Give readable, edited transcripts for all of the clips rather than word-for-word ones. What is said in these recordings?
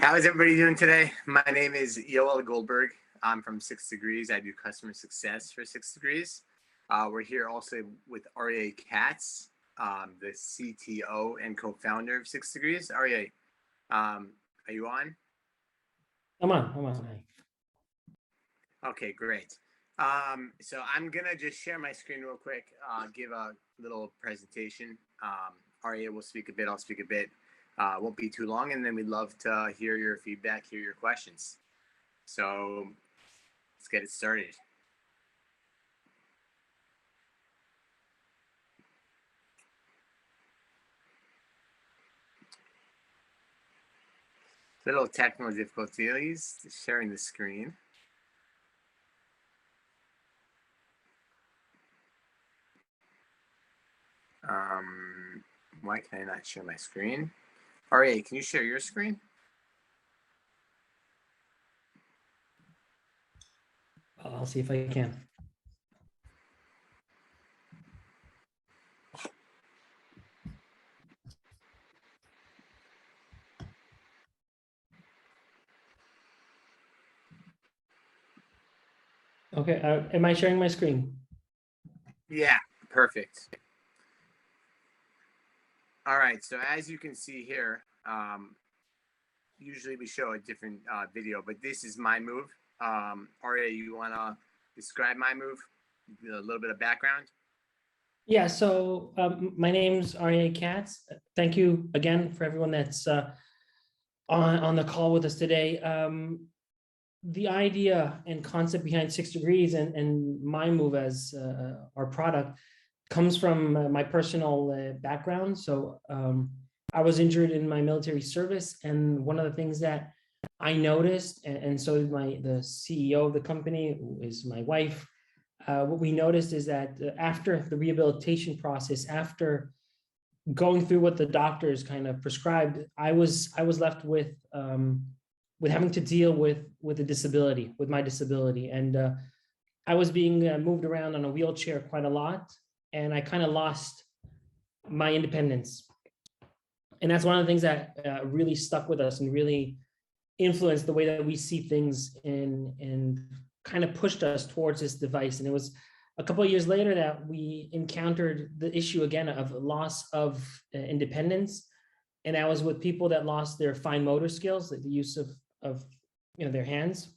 How is everybody doing today? My name is Yoel Goldberg. I'm from 6 Degrees. I do customer success for 6 Degrees. We're here also with Aryeh Katz, the CTO and co-founder of 6 Degrees. Aryeh, are you on? I'm on. Okay, great. So I'm gonna just share my screen real quick, give a little presentation. Aryeh will speak a bit, I'll speak a bit. Won't be too long, and then we'd love to hear your feedback, hear your questions. So let's get it started. Little technical difficulties sharing the screen. Why can I not share my screen? Aryeh, can you share your screen? I'll see if I can. Okay, am I sharing my screen? Yeah, perfect. All right, so as you can see here, usually we show a different video, but this is my move. Aryeh, you want to describe my move? A little bit of background? Yeah, so my name's Aryeh Katz. Thank you again for everyone that's on the call with us today. The idea and concept behind 6 Degrees and my move as our product comes from my personal background. So I was injured in my military service, and one of the things that I noticed, and so did the CEO of the company, who is my wife, what we noticed is that after the rehabilitation process, after going through what the doctors kind of prescribed, I was left with having to deal with a disability, with my disability, and I was being moved around on a wheelchair quite a lot, and I kind of lost my independence. And that's one of the things that really stuck with us and really influenced the way that we see things and kind of pushed us towards this device. And it was a couple of years later that we encountered the issue again of loss of independence. And that was with people that lost their fine motor skills, like the use of their hands.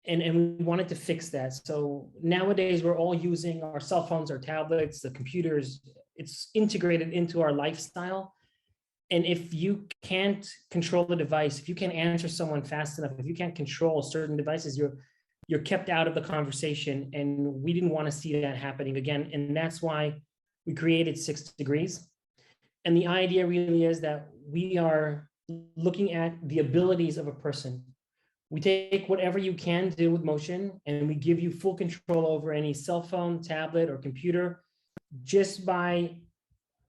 And we wanted to fix that. So nowadays we're all using our cell phones, our tablets, the computers. It's integrated into our lifestyle. And if you can't control the device, if you can't answer someone fast enough, if you can't control certain devices, you're kept out of the conversation. And we didn't want to see that happening again. And that's why we created 6 Degrees. And the idea really is that we are looking at the abilities of a person. We take whatever you can do with motion, and we give you full control over any cell phone, tablet, or computer just by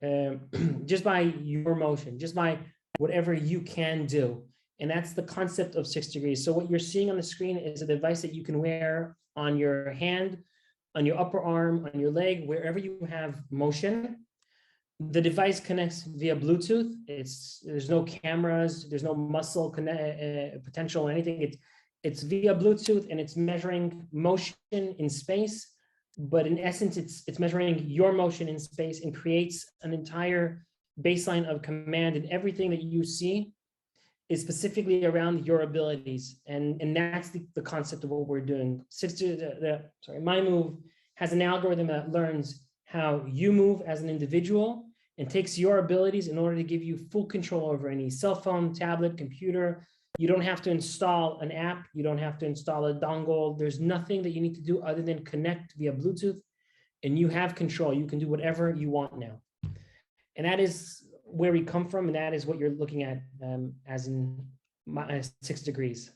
your motion, just by whatever you can do. And that's the concept of 6 Degrees. So what you're seeing on the screen is a device that you can wear on your hand, on your upper arm, on your leg, wherever you have motion. The device connects via Bluetooth. There's no cameras, there's no muscle potential or anything. It's via Bluetooth, and it's measuring motion in space. But in essence, it's measuring your motion in space and creates an entire baseline of command, and everything that you see is specifically around your abilities. And that's the concept of what we're doing. My move has an algorithm that learns how you move as an individual and takes your abilities in order to give you full control over any cell phone, tablet, computer. You don't have to install an app. You don't have to install a dongle. There's nothing that you need to do other than connect via Bluetooth, and you have control. You can do whatever you want now. And that is where we come from, and that is what you're looking at as in 6 Degrees.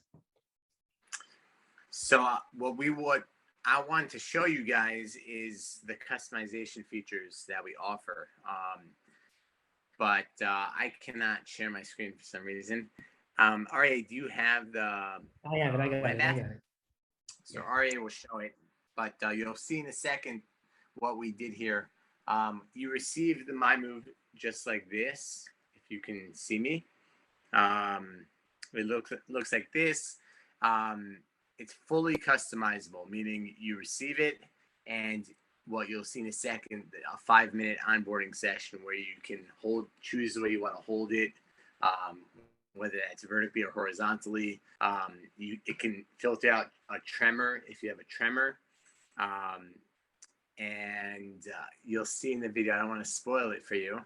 So what I want to show you guys is the customization features that we offer. But I cannot share my screen for some reason. Aryeh, do you have the I got it. So Aryeh will show it, but you'll see in a second what we did here. You received my move just like this, if you can see me. It looks like this. It's fully customizable, meaning you receive it, and what you'll see in a second, a 5-minute onboarding session where you can choose the way you want to hold it, um, whether that's vertically or horizontally. It can filter out a tremor if you have a tremor. And you'll see in the video, I don't want to spoil it for you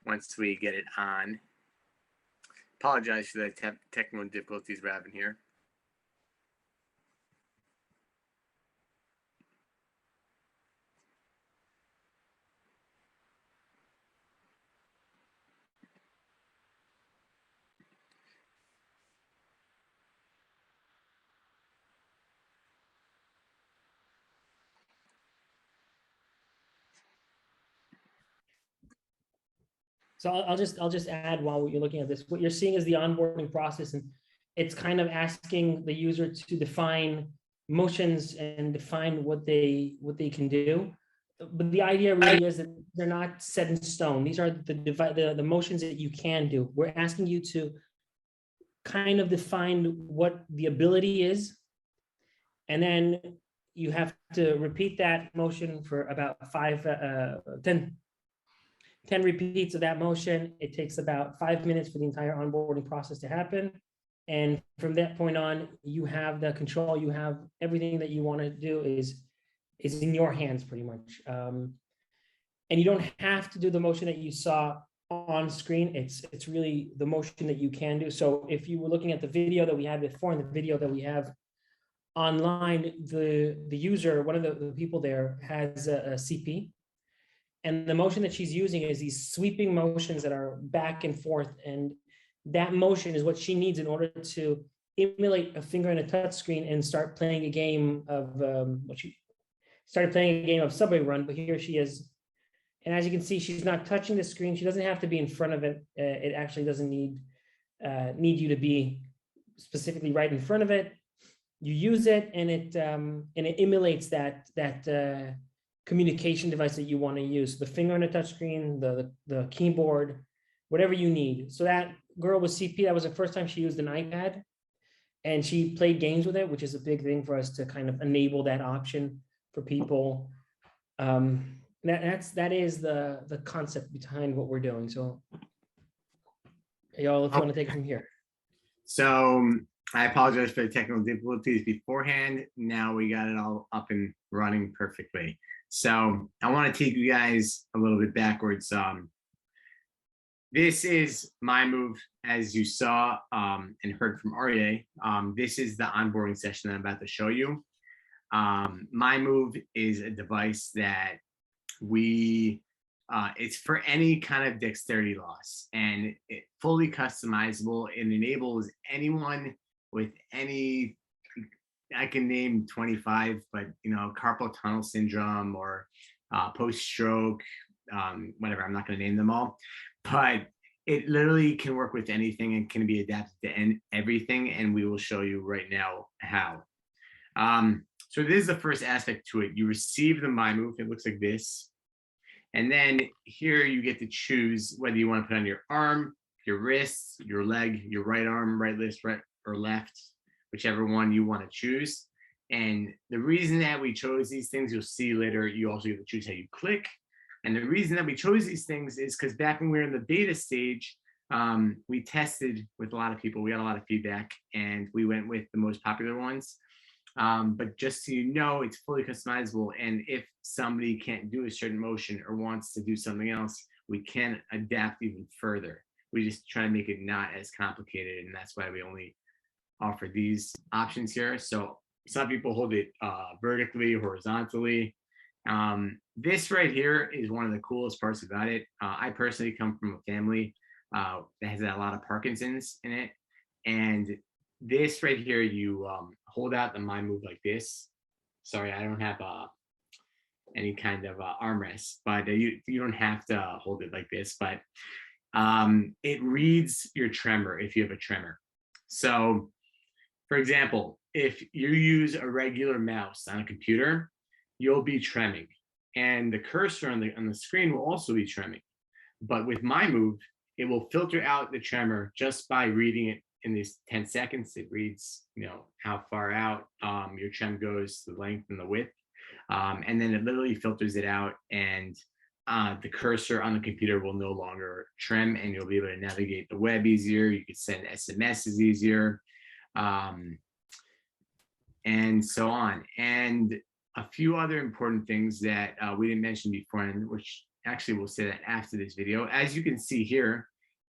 once we get it on. Apologize for the technical difficulties we're having here. So I'll just add while you're looking at this, what you're seeing is the onboarding process, and it's kind of asking the user to define motions and define what they can do. But the idea really is that they're not set in stone. These are the motions that you can do. We're asking you to kind of define what the ability is, and then you have to repeat that motion for about 10 repeats of that motion. It takes about 5 minutes for the entire onboarding process to happen. And from that point on, you have the control, you have everything that you want to do is in your hands pretty much. And you don't have to do the motion that you saw on screen. It's really the motion that you can do. So if you were looking at the video that we had before and the video that we have online, the user, one of the people there has a CP. And the motion that she's using is these sweeping motions that are back and forth. And that motion is what she needs in order to emulate a finger in a touch screen and start playing a game of she started playing a game of Subway Run, but here she is. And as you can see, she's not touching the screen. She doesn't have to be in front of it. It actually doesn't need you to be specifically right in front of it. You use it, and it emulates that communication device that you want to use, the finger on a touchscreen, the keyboard, whatever you need. So that girl with CP, that was the first time she used an iPad, and she played games with it, which is a big thing for us to kind of enable that option for people. That is the concept behind what we're doing. So y'all, if you want to take it from here. So I apologize for the technical difficulties beforehand. Now we got it all up and running perfectly. So I want to take you guys a little bit backwards. This is my move, as you saw and heard from Aryeh. This is the onboarding session that I'm about to show you. My move is a device that it's for any kind of dexterity loss, and it's fully customizable. It enables anyone with any, I can name 25, but carpal tunnel syndrome or post-stroke, whatever. I'm not going to name them all, but it literally can work with anything and can be adapted to everything. And we will show you right now how. So this is the first aspect to it. You receive the My Move. It looks like this. And then here you get to choose whether you want to put on your arm, your wrist, your leg, your right arm, right wrist, right or left, whichever one you want to choose. And the reason that we chose these things, you'll see later, you also get to choose how you click. And the reason that we chose these things is because back when we were in the beta stage, we tested with a lot of people. We got a lot of feedback, and we went with the most popular ones. But just so you know, it's fully customizable. And if somebody can't do a certain motion or wants to do something else, we can adapt even further. We just try to make it not as complicated. And that's why we only offer these options here. So some people hold it vertically, horizontally. This right here is one of the coolest parts about it. I personally come from a family that has a lot of Parkinson's in it. And this right here, you hold out the My Move like this. Sorry, I don't have any kind of armrest, but you don't have to hold it like this, but it reads your tremor if you have a tremor. So for example, if you use a regular mouse on a computer, you'll be tremming, and the cursor on the screen will also be tremming. But with My Move, it will filter out the tremor just by reading it in these 10 seconds, it reads, how far out your trim goes, the length and the width. And then it literally filters it out, and the cursor on the computer will no longer trim, and you'll be able to navigate the web easier. You can send SMSs easier, and so on. And a few other important things that we didn't mention before, and which actually we'll say that after this video. As you can see here,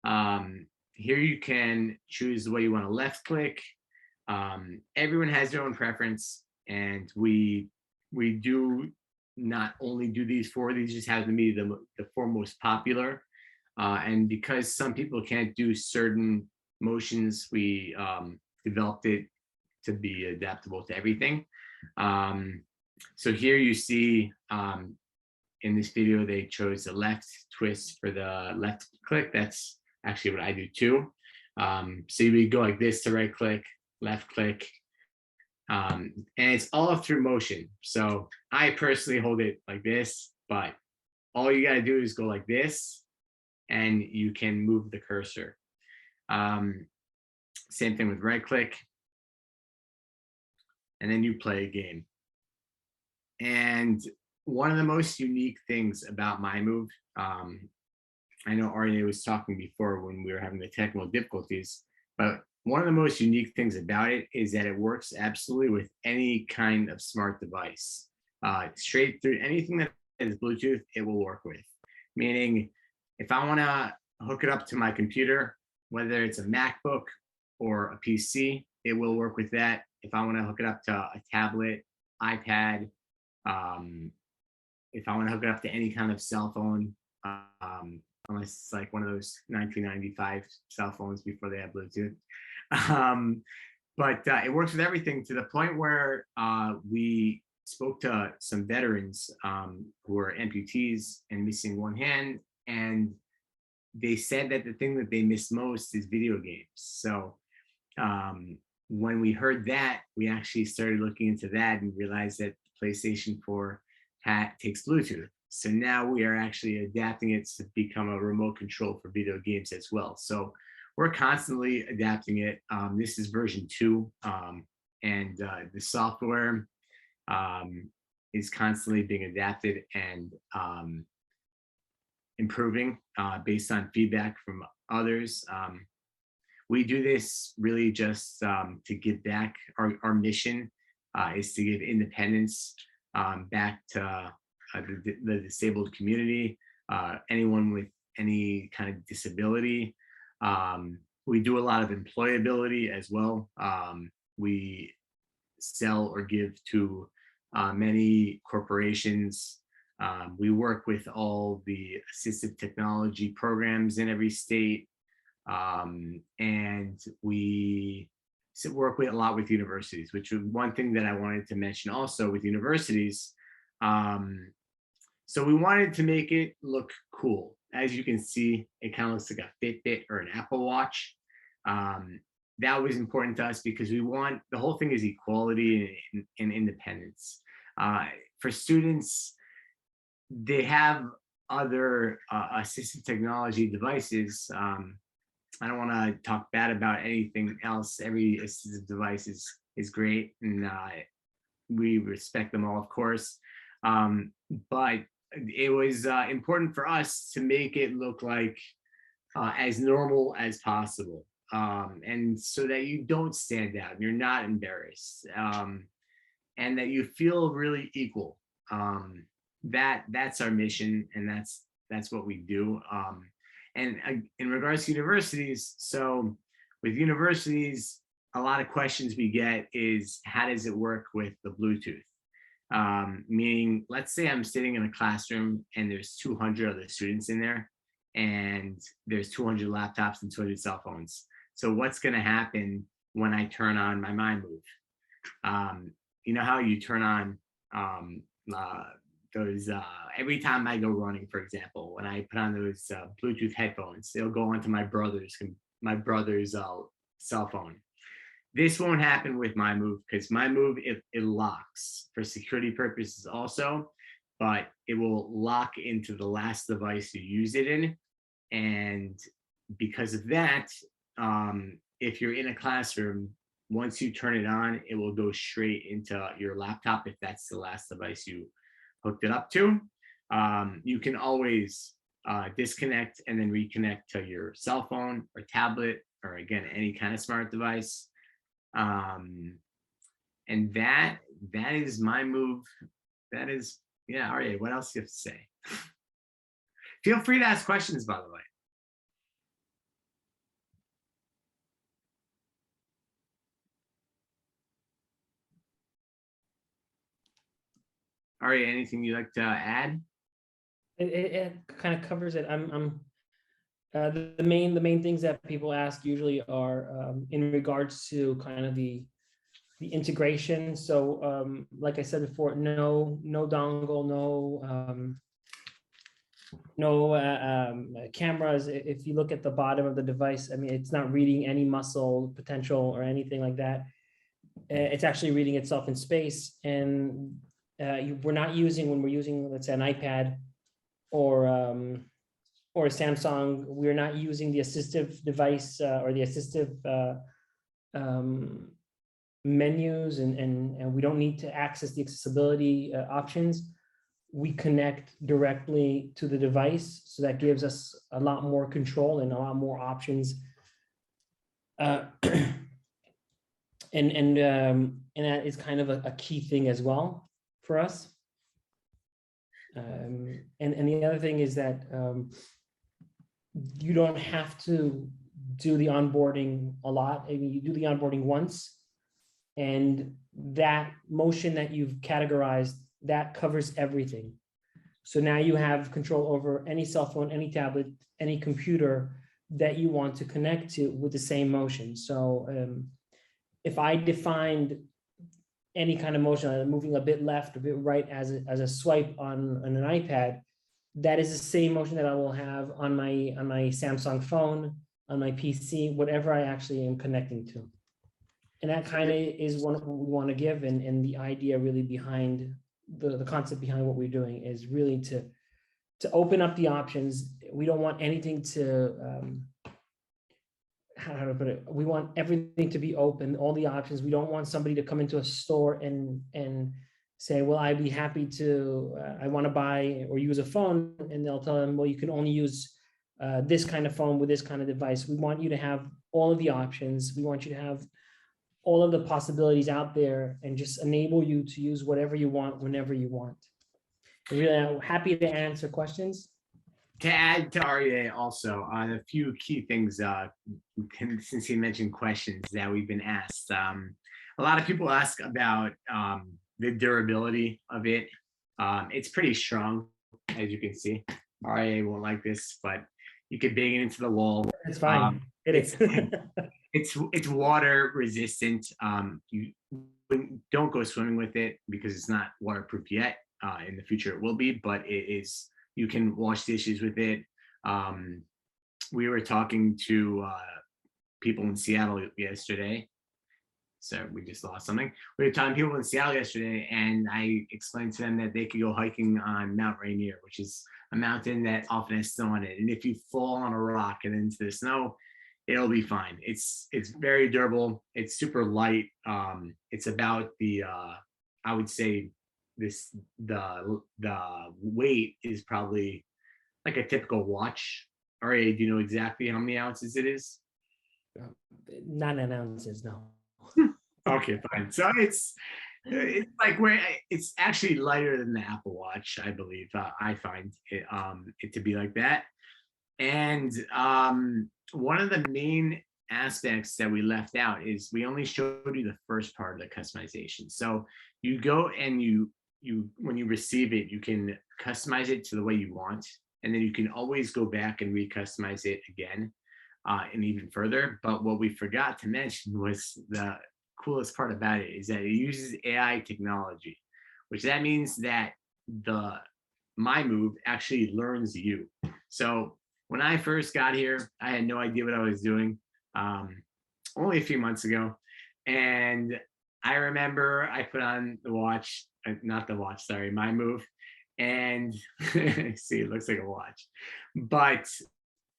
here you can choose the way you want to left click. Everyone has their own preference, and we do not only do these four, these just happen to be the four most popular. And because some people can't do certain motions, we developed it to be adaptable to everything. So here you see in this video, they chose the left twist for the left click. That's actually what I do too. So we go like this to right click, left click, and it's all through motion. So I personally hold it like this, but all you gotta do is go like this, and you can move the cursor. Same thing with right click, and then you play a game. And one of the most unique things about MyMove, I know Arya was talking before when we were having the technical difficulties, but one of the most unique things about it is that it works absolutely with any kind of smart device. Straight through anything that is Bluetooth, it will work with. Meaning, if I want to hook it up to my computer, whether it's a MacBook or a PC, it will work with that. If I want to hook it up to a tablet, iPad, if I want to hook it up to any kind of cell phone, unless it's like one of those 1995 cell phones before they had Bluetooth. But it works with everything, to the point where we spoke to some veterans who are amputees and missing one hand, and they said that the thing that they miss most is video games. So when we heard that, we actually started looking into that and realized that the PlayStation 4 takes Bluetooth. So now we are actually adapting it to become a remote control for video games as well. So we're constantly adapting it. This is version 2, and the software is constantly being adapted and improving based on feedback from others. We do this really just to give back. Our mission is to give independence back to the disabled community, anyone with any kind of disability. We do a lot of employability as well. We sell or give to many corporations. We work with all the assistive technology programs in every state. And we work with a lot with universities, which was one thing that I wanted to mention also with universities. So we wanted to make it look cool. As you can see, it kind of looks like a Fitbit or an Apple Watch. That was important to us because we want, the whole thing is equality and independence. For students, they have other assistive technology devices. I don't want to talk bad about anything else. Every assistive device is great, and we respect them all, of course. But it was important for us to make it look like as normal as possible, and so that you don't stand out, you're not embarrassed, and that you feel really equal. That's our mission, and that's what we do. And in regards to universities, so with universities, a lot of questions we get is, how does it work with the Bluetooth? Meaning, let's say I'm sitting in a classroom and there's 200 other students in there, and there's 200 laptops and 200 cell phones. So what's going to happen when I turn on my MyMove? You know how you turn on those every time I go running, for example, when I put on those Bluetooth headphones, they'll go onto my brother's cell phone. This won't happen with MyMove, because MyMove, it locks for security purposes also, but it will lock into the last device you use it in. And because of that, if you're in a classroom, once you turn it on, it will go straight into your laptop if that's the last device you hooked it up to. You can always disconnect and then reconnect to your cell phone or tablet, or again, any kind of smart device. And that is my move. That is, yeah, Arya, what else do you have to say? Feel free to ask questions, by the way. Arya, anything you'd like to add? It kind of covers it. The main things that people ask usually are in regards to kind of the integration. So like I said before, no dongle, no cameras. If you look at the bottom of the device, I mean, it's not reading any muscle potential or anything like that. It's actually reading itself in space, and we're not using, when we're using, let's say, an iPad or a Samsung, we're not using the assistive device or the assistive menus, and we don't need to access the accessibility options. We connect directly to the device, so that gives us a lot more control and a lot more options. And that is kind of a key thing as well for us. And the other thing is that you don't have to do the onboarding a lot. I mean, you do the onboarding once, and that motion that you've categorized, that covers everything. So now you have control over any cell phone, any tablet, any computer that you want to connect to with the same motion. So if I defined any kind of motion, moving a bit left, a bit right as a swipe on an iPad, that is the same motion that I will have on my Samsung phone, on my PC, whatever I actually am connecting to. And that kind of is what we want to give, and the idea really behind the concept behind what we're doing is really to open up the options. We don't want anything to how to put it, we want everything to be open, all the options. We don't want somebody to come into a store and say, well, I'd be happy to, I want to buy or use a phone, and they'll tell them, well, you can only use this kind of phone with this kind of device. We want you to have all of the options. We want you to have all of the possibilities out there, and just enable you to use whatever you want, whenever you want. I'm really happy to answer questions. To add to REA also, a few key things, since he mentioned questions that we've been asked. A lot of people ask about the durability of it. It's pretty strong, as you can see. REA won't like this, but you could bang it into the wall. It's fine. It's water resistant. You don't go swimming with it because it's not waterproof yet. In the future it will be, but it is. You can wash dishes with it. We were talking to people in Seattle yesterday. So we just lost something. We were talking to people in Seattle yesterday, and I explained to them that they could go hiking on Mount Rainier, which is a mountain that often has snow on it. And if you fall on a rock and into the snow, it'll be fine. It's very durable. It's super light. It's about the I would say the weight is probably like a typical watch. RA, do you know exactly how many ounces it is? Not in ounces, no. Okay, fine. So it's like where it's actually lighter than the Apple Watch, I believe. I find it to be like that. And one of the main aspects that we left out is we only showed you the first part of the customization. So you go and you when you receive it, you can customize it to the way you want, and then you can always go back and recustomize it again and even further. But what we forgot to mention was the coolest part about it is that it uses AI technology, which that means that my move actually learns you. So when I first got here, I had no idea what I was doing, only a few months ago. And I remember I put on the watch, not the watch, sorry, my move. And see, it looks like a watch. But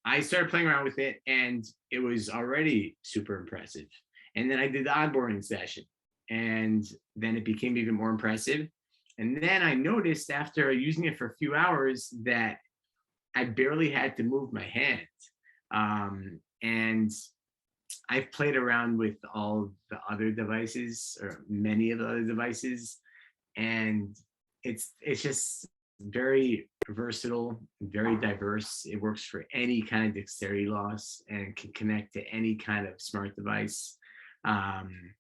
I started playing around with it and it was already super impressive. And then I did the onboarding session and then it became even more impressive. And then I noticed after using it for a few hours that I barely had to move my hand. And I've played around with all the other devices or many of the other devices, and it's just very versatile, very diverse. It works for any kind of dexterity loss and can connect to any kind of smart device. Um,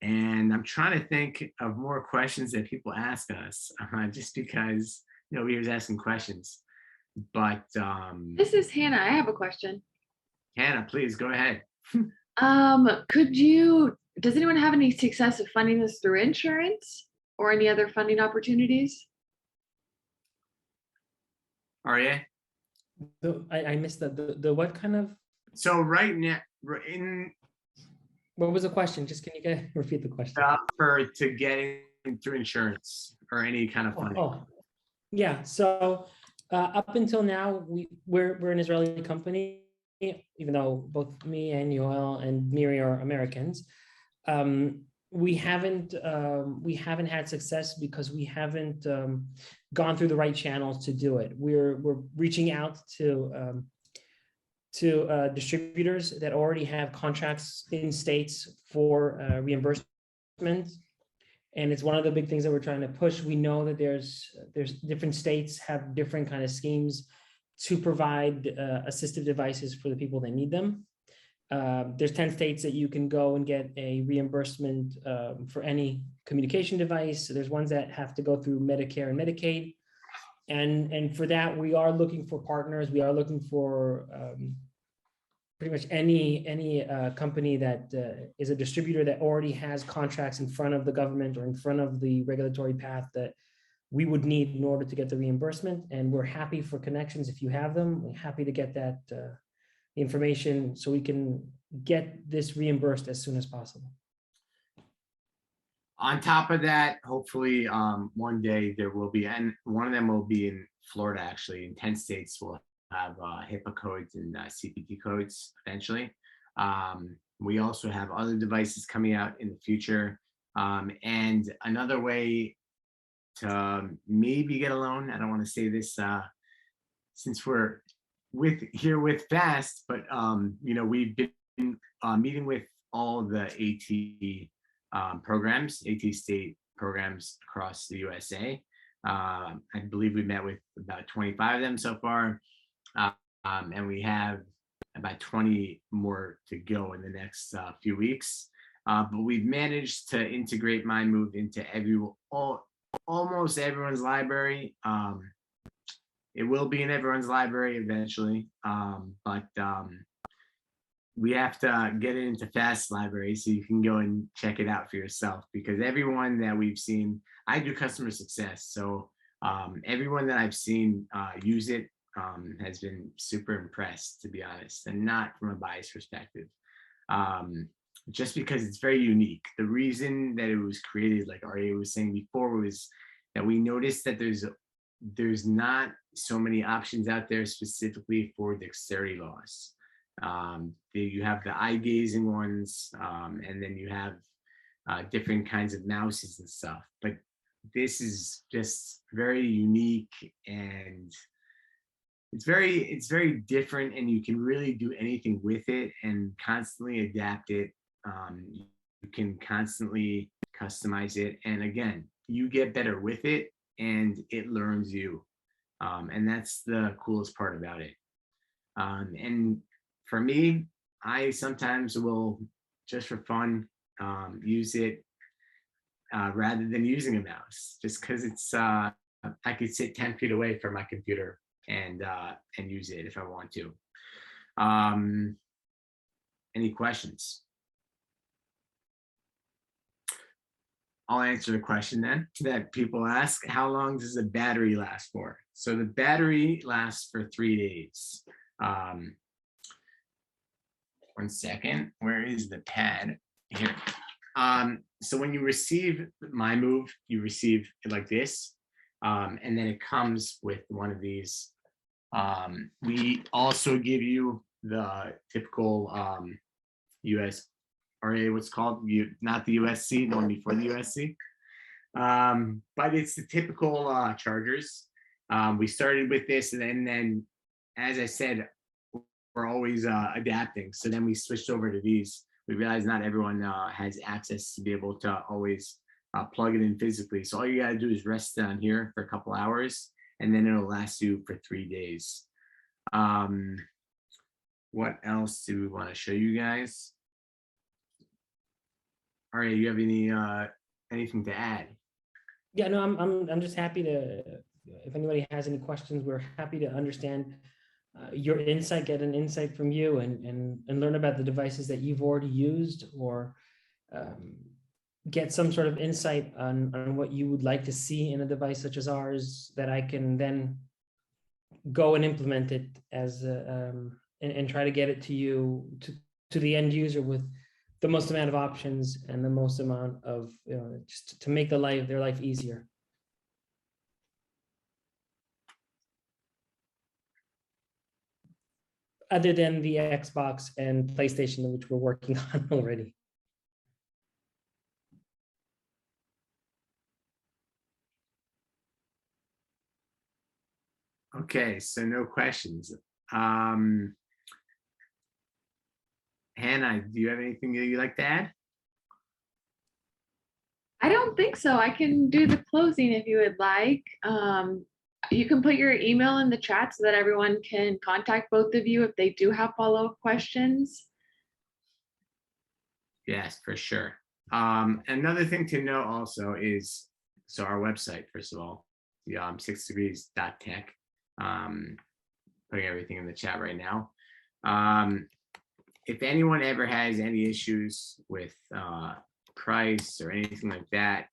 and I'm trying to think of more questions that people ask us, just because we was asking questions. But This is Hannah. I have a question. Hannah, please go ahead. Does anyone have any success of funding this through insurance or any other funding opportunities? Arya? I missed the what kind of, So right now, in what was the question? Just can you repeat the question? for to getting through insurance or any kind of funding. Oh, yeah. So up until now, we're an Israeli company, even though both me and Yoel and Miri are Americans. We haven't had success because we haven't gone through the right channels to do it. We're reaching out to distributors that already have contracts in states for reimbursement. And it's one of the big things that we're trying to push. We know that there's different states have different kind of schemes to provide assistive devices for the people that need them. There's 10 states that you can go and get a reimbursement for any communication device. There's ones that have to go through Medicare and Medicaid. And for that, we are looking for partners. We are looking for pretty much any company that is a distributor that already has contracts in front of the government or in front of the regulatory path that we would need in order to get the reimbursement. And we're happy for connections if you have them. We're happy to get that information so we can get this reimbursed as soon as possible. On top of that, hopefully one day there will be, and one of them will be in Florida, actually. In 10 states will have HIPAA codes and CPT codes eventually. We also have other devices coming out in the future. And another way to maybe get a loan, I don't want to say this since we're here with FAST, but we've been meeting with all the AT state programs across the USA. I believe we met with about 25 of them so far. And we have about 20 more to go in the next few weeks. But we've managed to integrate MindMove into almost everyone's library. It will be in everyone's library eventually, but we have to get it into FAST library so you can go and check it out for yourself, because everyone that we've seen, I do customer success, so everyone that I've seen use it has been super impressed, to be honest, and not from a bias perspective. Just because it's very unique. The reason that it was created, like Arya was saying before, was that we noticed that there's not so many options out there specifically for dexterity loss. You have the eye gazing ones, and then you have different kinds of mouses and stuff. But this is just very unique, and it's very different, and you can really do anything with it and constantly adapt it. You can constantly customize it, and again, you get better with it and it learns you, and that's the coolest part about it. And for me, I sometimes will, just for fun, use it rather than using a mouse, just because it's I could sit 10 feet away from my computer and use it if I want to. Any questions? I'll answer the question then that people ask: how long does the battery last for? So the battery lasts for 3 days. 1 second, where is the pad? Here. So when you receive MindMove, you receive it like this, and then it comes with one of these We also give you the typical US RA, what's called, not the USC, the one before the USC. But it's the typical chargers. We started with this, and then as I said, we're always adapting. So then we switched over to these. We realized not everyone has access to be able to always plug it in physically. So all you gotta do is rest down here for a couple hours, and then it'll last you for 3 days. What else do we want to show you guys? Aria, you have any anything to add? Yeah, no, I'm just happy to, if anybody has any questions, we're happy to understand your insight, get an insight from you, and learn about the devices that you've already used, or get some sort of insight on what you would like to see in a device such as ours, that I can then go and implement it as and try to get it to you, to the end user, with the most amount of options and the most amount of, just to make their life easier. Other than the Xbox and PlayStation, which we're working on already. Okay, so no questions. Hannah, do you have anything that you'd like to add? I don't think so. I can do the closing if you would like. You can put your email in the chat so that everyone can contact both of you if they do have follow-up questions. Yes, for sure. Another thing to know also is, so our website, first of all, the 6degrees.tech, putting everything in the chat right now. If anyone ever has any issues with price or anything like that,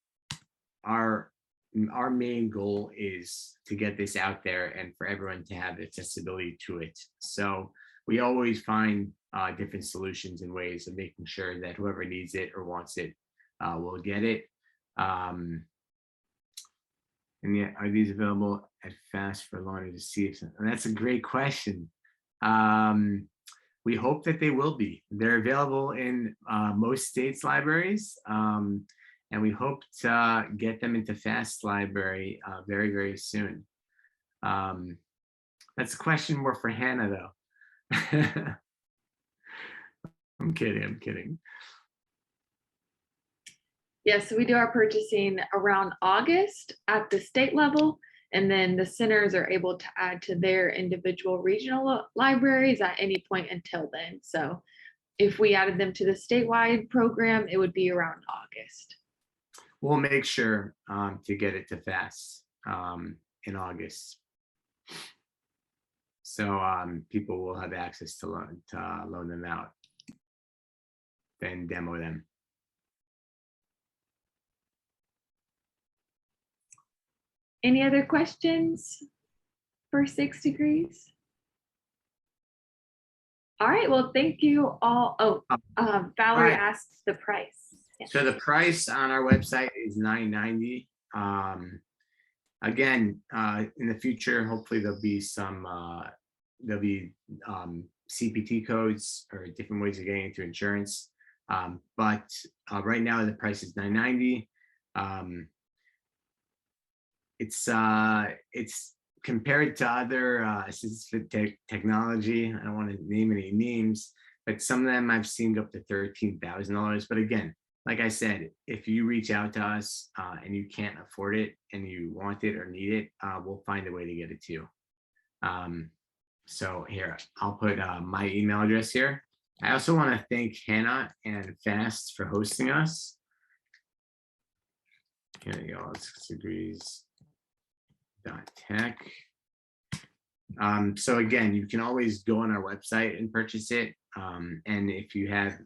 our main goal is to get this out there and for everyone to have accessibility to it. So we always find different solutions and ways of making sure that whoever needs it or wants it will get it. And yet, are these available at Fast for longer to see if, and that's a great question. We hope that they will be. They're available in most states' libraries, and we hope to get them into Fast Library very, very soon. That's a question more for Hannah, though. I'm kidding. Yes, so we do our purchasing around August at the state level, and then the centers are able to add to their individual regional libraries at any point until then. So if we added them to the statewide program, it would be around August. We'll make sure to get it to Fast in August. So people will have access to loan them out, then demo them. Any other questions for 6 Degrees? All right, well, thank you all. Oh, Valerie asked the price. Yeah. So the price on our website is $9.90. Again, in the future, hopefully there'll be some CPT codes or different ways of getting into insurance. But right now the price is $9.90. It's compared to other assistive technology. I don't want to name any names, but some of them I've seen go up to $13,000. But again, like I said, if you reach out to us and you can't afford it and you want it or need it, we'll find a way to get it to you. So here, I'll put my email address here. I also want to thank Hannah and Fast for hosting us. Here we go, 6degrees.tech. So again, you can always go on our website and purchase it. And if you have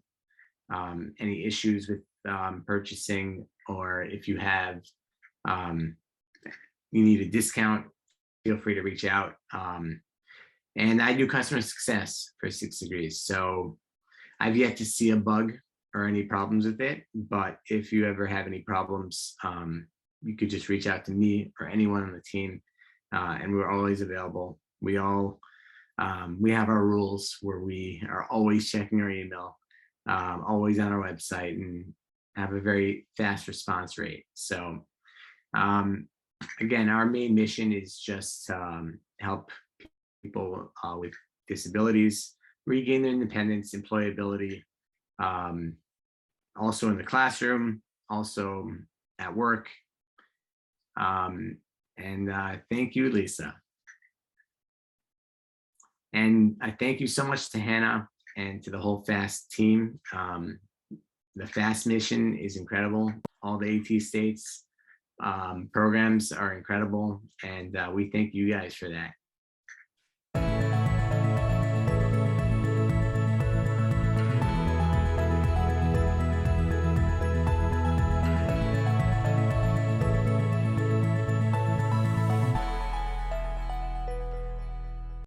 any issues with purchasing, or if you have you need a discount, feel free to reach out. And I do customer success for 6 Degrees, so I've yet to see a bug or any problems with it. But if you ever have any problems, you could just reach out to me or anyone on the team, and we're always available We all, we have our rules where we are always checking our email, always on our website, and have a very fast response rate. So again, our main mission is just help people with disabilities regain their independence, employability, also in the classroom, also at work. And thank you, Lisa. And I thank you so much to Hannah and to the whole FAST team. The FAST mission is incredible. All the AT states programs are incredible. And we thank you guys for that.